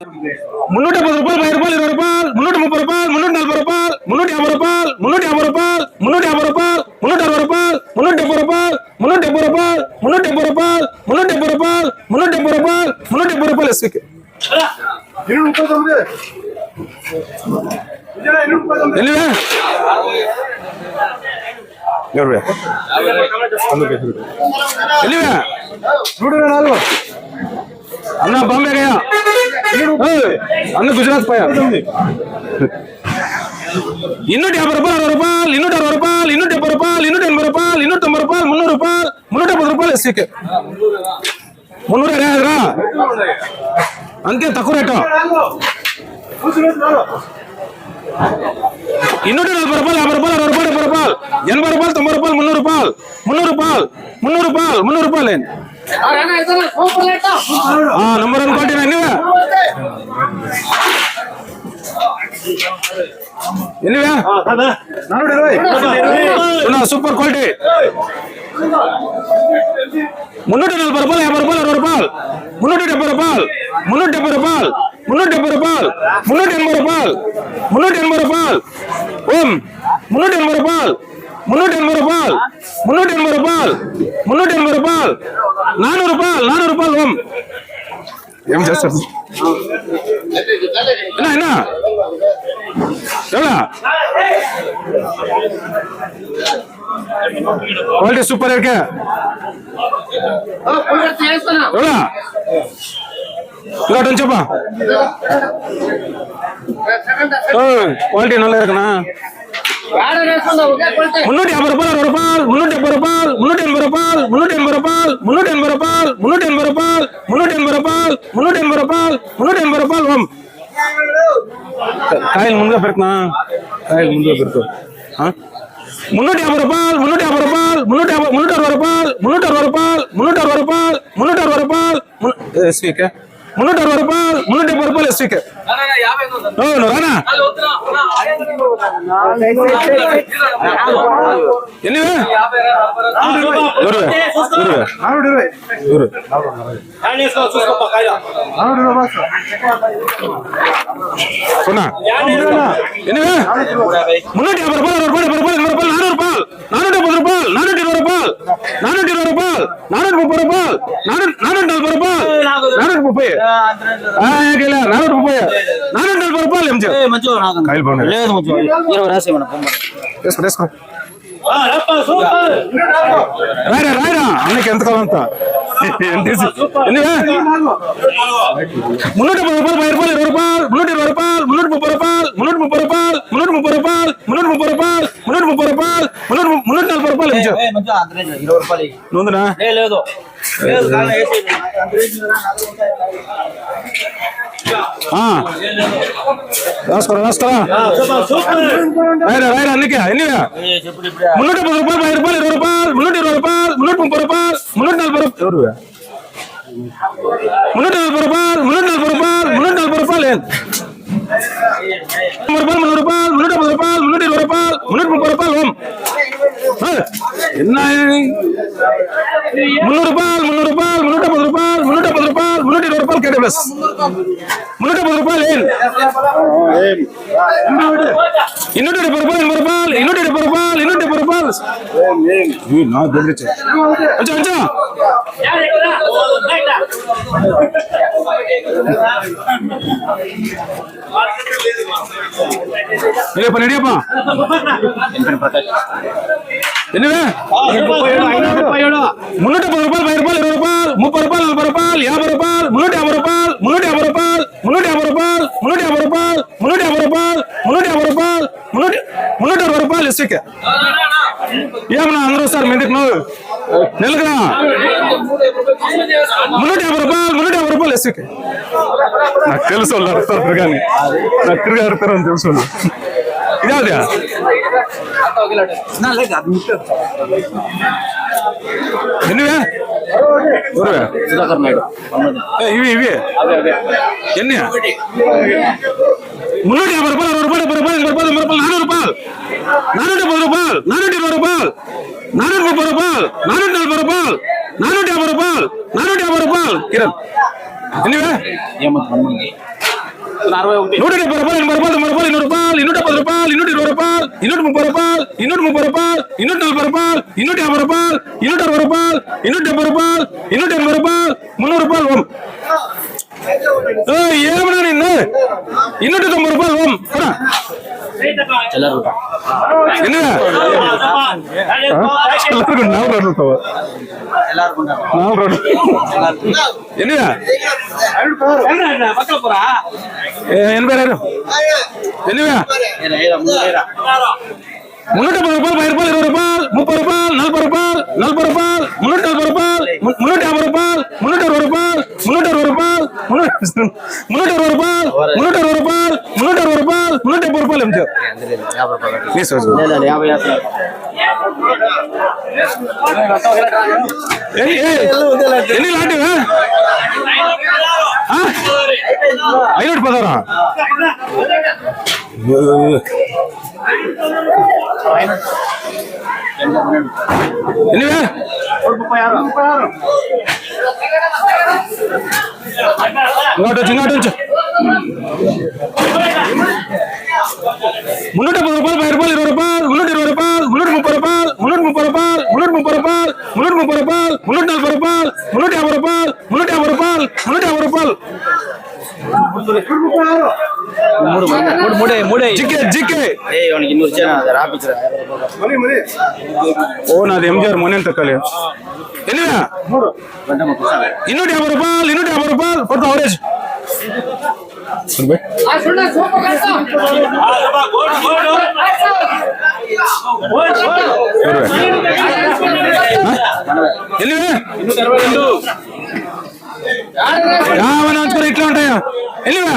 350 ரூபாய், 1000 ரூபாய், 20 ரூபாய், 330 ரூபாய், 340 ரூபாய், 350 ரூபாய், 350 ரூபாய், 350 ரூபாய், 360 ரூபாய், 370 ரூபாய், 370 ரூபாய், 370 ரூபாய், 370 ரூபாய், 370 ரூபாய், 370 ரூபாய் எஸ்விக்கு. என்னவே అన్న బాంబే గయా అన్న గుజరాత్ పోయా 250 రూపాయలు 60 రూపాయలు 260 రూపాయలు 270 రూపాయలు 280 రూపాయలు 290 రూపాయలు 300 రూపాయలు 350 రూపాయలు ఎస్సీకే 300 రా అంతే తక్కువ రేటు 240 రూపాయలు 50 రూపాయలు 60 రూపాయలు 70 రూపాయలు 80 రూపాయలు 90 రూపాయలు 300 రూపాయలు 300 రూపాయలు 300 రూపాయలు 300 రూపాయలు నంబర్ 1 క్వాలిటీ ఎన్నివా సూపర్ క్వాలిటీ 340 రూపాయలు 50 రూపాయలు 60 రూపాయలు 370 రూపాయలు 370 రూపాయలు 370 రూపాయలు 380 రూపాయలు 380 రూపాయలు ఓం 380 రూపాయలు 380 రూపాయలు 380 రూపాయలు 380 రూపాయలు 400 రూపాయలు 400 రూపాయలు ఓం ఏం చేస్తారు என்ன எவ்வளோ குவாலிட்டி சூப்பரா இருக்கு எவ்வளோ இல்லாட்டும் చెప్పா குவாலிட்டி நல்லா இருக்குண்ணா 350 ரூபாய் 60 ரூபாய் 370 ரூபாய் 380 ரூபாய் 380 ரூபாய் 380 ரூபாய் 380 ரூபாய் 380 ரூபாய் 380 ரூபாய் 380 ரூபாய் ஓம் காயில் ముందుగా పెడుతున్నా కాయలు ముందుగా పెడుతూ 350 రూపాయలు 350 రూపాయలు 360 రూపాయలు 360 రూపాయలు 360 రూపాయలు 360 రూపాయలు ఎస్వీకే 360 రూపాయలు 370 రూపాయలు ఎస్వీకే రానా ఎన్నివే ఎన్నివే 350 రూపాయలు 60 రూపాయలు 70 రూపాయలు 400 రూపాయలు 470 రూపాయలు 420 రూపాయలు 420 రూపాయలు 430 రూపాయలు 440 రూపాయలు 430 430 440 రూపాయలు ఏం లేదు వేసుకో రాయరా రాయరా అన్నకి ఎంత కావాలంత 350 రూపాయలు 10 రూపాయలు 20 రూపాయలు 320 రూపాయలు 330 రూపాయలు 330 రూపాయలు 330 రూపాయలు 330 రూపాయలు 340 రూపాయలు ఉందినా లేదు రాసుకోరా రాసుకోరా రాయరా రాయరా అన్నికే ఎన్నిగా 350 రూపాయలు 10 రూపాయలు 20 రూపాయలు 320 రూపాయలు 330 రూపాయలు 340 రూపాయలు 340 రూపాయలు 340 రూపాయలు 340 రూపాయలు 300 రూపాయలు 370 రూపాయలు 320 రూపాయలు 330 రూపాయలు ఓం என்ன 300 రూపాయలు 300 రూపాయలు 370 రూపాయలు 370 రూపాయలు 320 రూపాయలు కేటే ప్లస్ 370 రూపాయలు 270 రూపాయలు 80 రూపాయలు 270 రూపాయలు 270 రూపాయలు నా దగ్గర అచ్చా అచ్చా ఇదే పని రెడీపా ఎన్నివే 310 రూపాయలు 10 రూపాయలు 20 రూపాయలు 30 రూపాయలు 40 రూపాయలు 50 రూపాయలు 350 రూపాయలు 350 రూపాయలు 350 రూపాయలు 350 రూపాయలు 350 రూపాయలు 350 రూపాయలు 360 రూపాయలు ఎస్సీకే ఏమన్నా అందరూ సార్ మీదకి నువ్వు నెలకరా 350 రూపాయలు 350 రూపాయలు ఎస్సీకే నాకు తెలుసు వాళ్ళు అడుగుతారు కానీ నాకు తిరిగి అడుగుతారు అని తెలుసు ఇదే ఎన్నివే ఇవి ఇవి ఎన్ని 350 రూపాయలు 60 రూపాయలు 70 రూపాయలు 80 రూపాయలు 400 రూపాయలు 440 రూపాయలు 420 రూపాయలు 430 రూపాయలు 440 రూపాయలు 450 రూపాయలు కిరణ్ ఎన్నివే 170 రూపాయలు 80 రూపాయలు 90 రూపాయలు 100 రూపాయలు 110 రూపాయలు 120 రూపాయలు 130 రూపాయలు 140 రూపాయలు 140 రూపాయలు 150 రూపాయలు 160 రూపాయలు 170 రూపాయలు 300 రూపాయలు ఏమన్నా నిన్ను 290 రూపాయలు ఎన్నిగా 86 ఎన్నిగా 310 రూపాయలు 10 రూపాయలు 20 రూపాయలు 30 రూపాయలు 40 రూపాయలు 40 రూపాయలు 340 రూపాయలు 350 రూపాయలు 360 రూపాయలు 360 రూపాయలు 360 రూపాయలు 360 రూపాయలు 170 రూపాయలు ఎంతో ఎన్ని లాంటివా 516 ఎన్నివే 36 ఇంకోటి 310 రూపాయలు 10 రూపాయలు 20 రూపాయలు 120 రూపాయలు 130 రూపాయలు 130 రూపాయలు 130 రూపాయలు 130 రూపాయలు 140 రూపాయలు 150 రూపాయలు 150 రూపాయలు 150 రూపాయలు ఓ నాది ఎంజిఆర్ మొన్న తక్కలే ఎన్నివా 250 రూపాయలు 250 రూపాయలు కొత్త అవరేజ్ ఎన్నివే ఇట్లా ఉంటాయా ఎన్నివా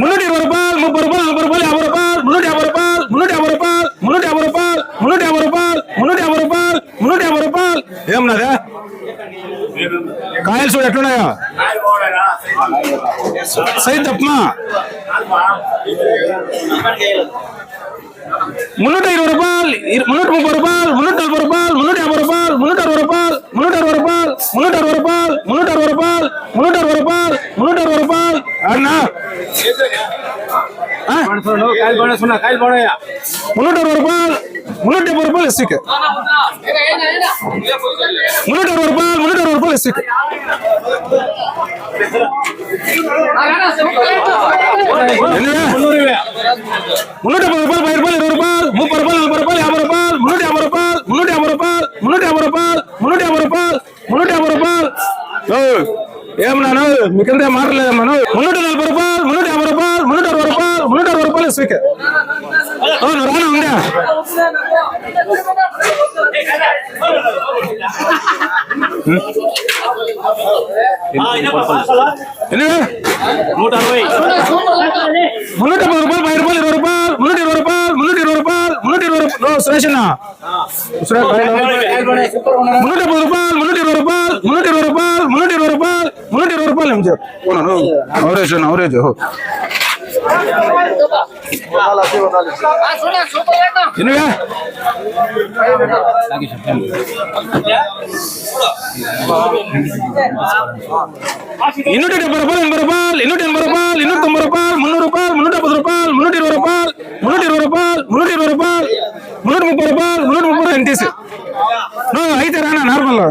320 రూపాయలు 30 రూపాయలు 40 రూపాయలు 50 రూపాయలు 350 రూపాయలు 350 రూపాయలు 350 రూపాయలు 350 రూపాయలు ఏమన్నారా కాయలు చూడు ఎట్లున్నాయా సై తప్పమా 320 రూపాయలు 330 రూపాయలు 340 రూపాయలు 350 రూపాయలు 360 రూపాయలు 360 రూపాయలు 360 రూపాయలు 360 రూపాయలు 360 రూపాయలు 360 రూపాయలు అన్నా 360 రూపాయలు 370 రూపాయలు ఎస్సీకి 360 రూపాయలు 360 రూపాయలు ఎస్సీకి 370 రూపాయలు 10 రూపాయలు 20 రూపాయలు 30 రూపాయలు 40 రూపాయలు 50 రూపాయలు 150 రూపాయలు 150 రూపాయలు 150 రూపాయలు 150 రూపాయలు 150 రూపాయలు ఏమన్నాను మీకంటే మాట్లాడలేదమ్మా 340 రూపాయలు 350 రూపాయలు 360 రూపాయలు 360 రూపాయలు స్వీకర్ నువ్వు రానా ఉందా ఎన్ని 160 310 రూపాయలు 10 రూపాయలు 20 రూపాయలు 320 రూపాయలు 320 రూపాయలు సురేష్ అన్న 310 రూపాయలు 320 రూపాయలు 320 రూపాయలు 320 రూపాయలు 320 రూపాయలు ఏం చెప్పను అవరేజ్ అవరేజ్ ఎన్నివే 170 రూపాయలు 80 రూపాయలు 180 రూపాయలు 190 రూపాయలు 300 రూపాయలు 310 రూపాయలు 320 రూపాయలు 320 రూపాయలు 320 రూపాయలు 330 రూపాయలు 330 ఎంటీసీ అయితే రానా నార్మల్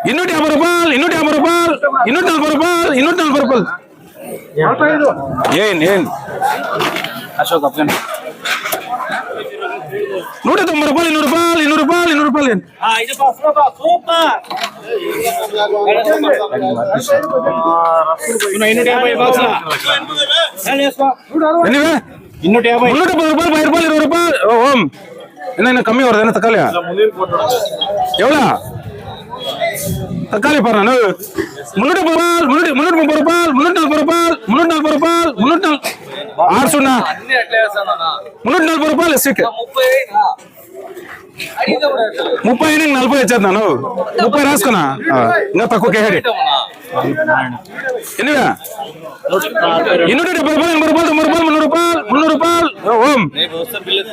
250 రూపాయలు 250 రూపాయలు 240 రూపాయలు 240 రూపాయలు ఏం అశోక్ 190 రూపాయలు 200 రూపాయలు 200 రూపాయలు 200 రూపాయలు ఎన్నివే 250 రూపాయలు 10 రూపాయలు 20 రూపాయలు ఓం என்ன கம்மி வருது என்ன தக்காளியா எவ்வளோ தக்காளி பாரு 330 ரூபாய் 330 ரூபாய் 340 ரூபாய் 340 ரூபாய் 340 ஆறு சொன்னா 340 రూపాయలు ఎస్సీకి 30 40 ఇచ్చేద్దాను 30 రాసుకున్నా ఇంకా తక్కువ కేహడి ఎన్నివా 270 రూపాయలు 80 రూపాయలు 90 రూపాయలు 300 రూపాయలు 300 రూపాయలు ఓం 270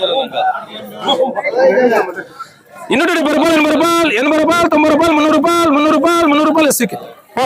రూపాయలు 80 రూపాయలు 80 రూపాయలు 90 రూపాయలు 300 రూపాయలు 300 రూపాయలు 300 రూపాయలు தூக்கி போ